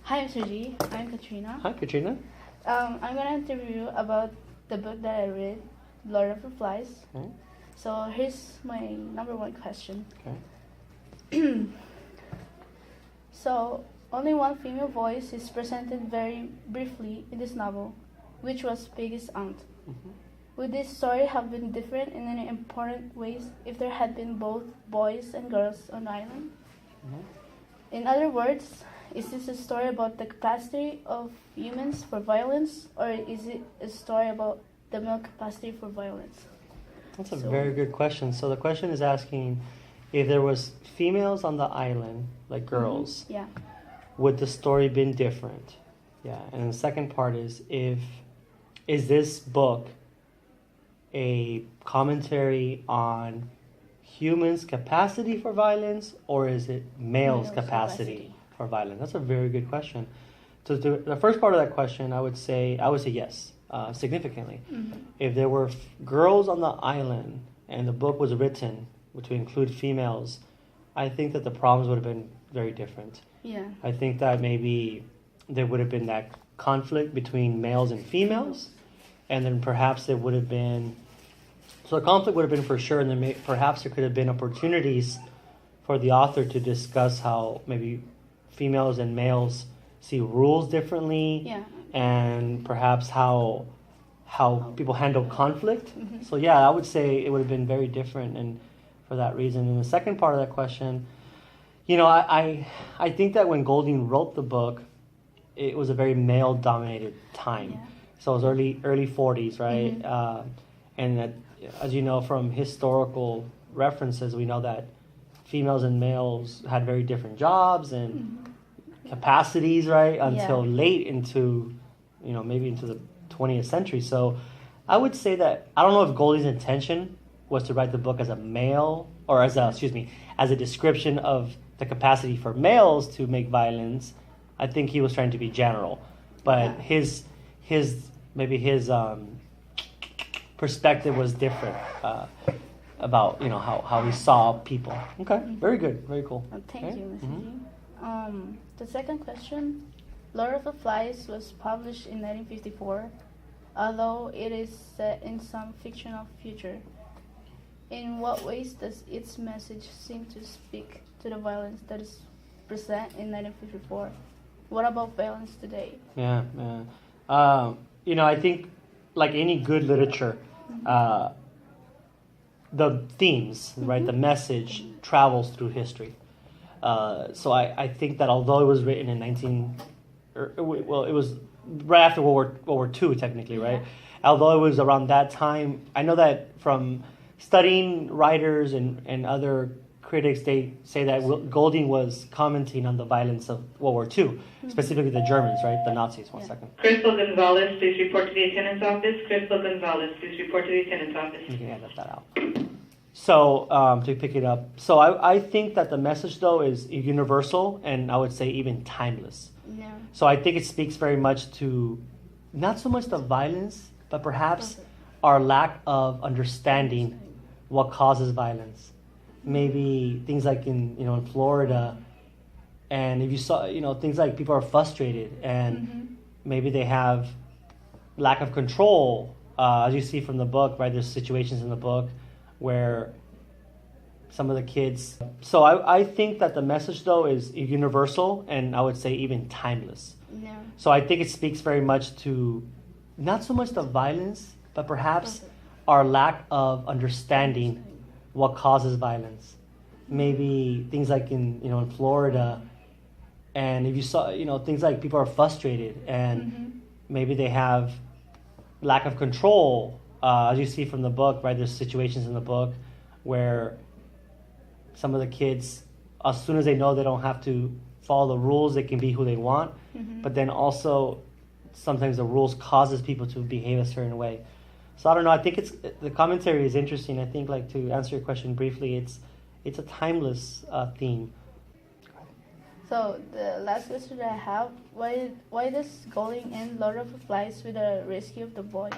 Hi, Mr. G. I'm Katrina. Hi, Katrina. I'm going to interview you about the book that I read, Lord of the Flies. Okay. So here's my number one question. Okay. So, only one female voice is presented very briefly in this novel, which was Peggy's aunt. Mm-hmm. Would this story have been different in any important ways if there had been both boys and girls on the island? Mm-hmm. In other words, is this a story about the capacity of humans for violence, or is it a story about the male capacity for violence? That's a very good question. So the question is asking if there was females on the island, like girls, Yeah. would the story been different? Yeah. And the second part is is this book a commentary on humans' capacity for violence, or is it males' capacity for violence? That's a very good question. So the first part of that question, I would say yes, significantly. Mm-hmm. If there were girls on the island and the book was written to include females, I think that the problems would have been very different. Yeah. I think that maybe there would have been that conflict between males and females, and then perhaps there would have been, so the conflict would have been for sure, and then perhaps there could have been opportunities for the author to discuss how maybe females and males see rules differently, Yeah. and perhaps how people handle conflict. Mm-hmm. So yeah, I would say it would have been very different, and for that reason. And the second part of that question, I think that when Golding wrote the book, it was a very male-dominated time. Yeah. So it was early 40s, right? Mm-hmm. And that, as you know from historical references, we know that females and males had very different jobs and Mm-hmm. capacities, right? Until Yeah. late into, maybe into the 20th century. So I would say that, I don't know if Golding's intention was to write the book as a male, or as a description of the capacity for males to make violence. I think he was trying to be general, but Yeah. his perspective was different about how he saw people. Okay, Mm-hmm. very good, very cool. Thank Okay. you, Mr. Mhm. G. The second question, Lord of the Flies was published in 1954, although it is set in some fictional future. In what ways does its message seem to speak to the violence that is present in 1954? What about violence today? Yeah. I think like any good literature, the themes, right, the message travels through history. So I think that although it was written in it was right after World War II, technically, right? Although it was around that time, I know that from studying writers and other critics, they say that Golding was commenting on the violence of World War II, specifically the Germans, right? The Nazis. One second. Crystal Gonzalez, please report to the attendance office. Crystal Gonzalez, please report to the attendance office. You can edit that out. So, to pick it up. So I think that the message, though, is universal, and I would say even timeless. Yeah. So I think it speaks very much to not so much the violence, but perhaps our lack of understanding what causes violence. Maybe things like in Florida, and if you saw things like people are frustrated and maybe they have lack of control, as you see from the book, right? There's situations in the book where some of the kids. So I think that the message, though, is universal, and I would say even timeless. Yeah. So I think it speaks very much to not so much the violence, but perhaps our lack of understanding what causes violence. Maybe things like in Florida, and if you saw things like people are frustrated and maybe they have lack of control, as you see from the book, right? There's situations in the book where some of the kids, as soon as they know they don't have to follow the rules, they can be who they want. But then also sometimes the rules causes people to behave a certain way. So I don't know. I think the commentary is interesting. I think, like, to answer your question briefly, it's a timeless theme. So the last question that I have, why does Golding end Lord of the Flies with the rescue of the boys?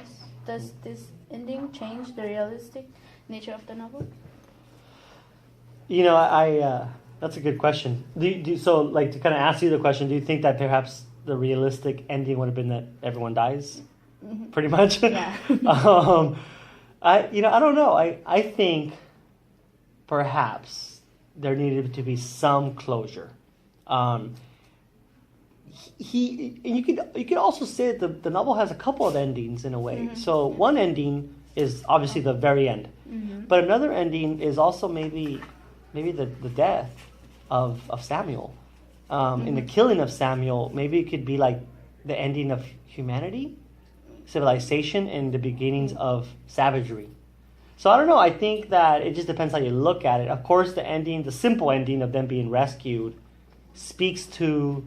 Does this ending change the realistic nature of the novel? I That's a good question. So, like, to kind of ask you the question, do you think that perhaps the realistic ending would have been that everyone dies? Mhm. Pretty much? Yeah. I don't know. I think perhaps there needed to be some closure. You could also say that the novel has a couple of endings in a way. Mhm. So one ending is obviously the very end, Mhm. but another ending is also maybe the death of Samuel, in the killing of Samuel. Maybe it could be like the ending of humanity, civilization, and the beginnings of savagery. So I don't know. I think that it just depends how you look at it. Of course, the simple ending of them being rescued, speaks to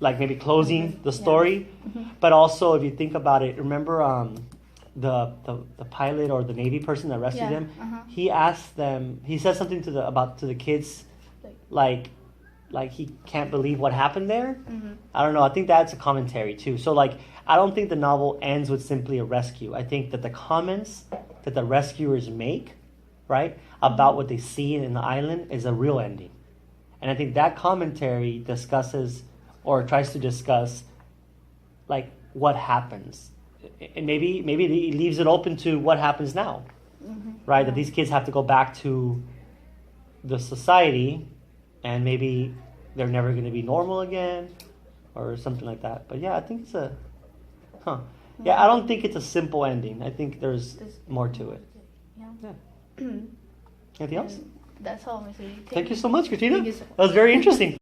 like maybe closing the story. Mhm. But also, if you think about it, remember the pilot or the Navy person that rescued Yeah, him? uh-huh. He asked them. He said something to the kids, like he can't believe what happened there. Mhm. I don't know. I think that's a commentary too. So like, I don't think the novel ends with simply a rescue. I think that the comments that the rescuers make, right, about what they see in the island is a real ending. And I think that commentary discusses or tries to discuss like what happens. And maybe it leaves it open to what happens now. Mhm. Right? That these kids have to go back to the society and maybe they're never going to be normal again or something like that. But yeah, I think it's yeah, I don't think it's a simple ending. I think there's more to it. Yeah. Yeah. Anything else? And that's all, Mr. Thank you so much, Christina. Thank you so much. That was very interesting.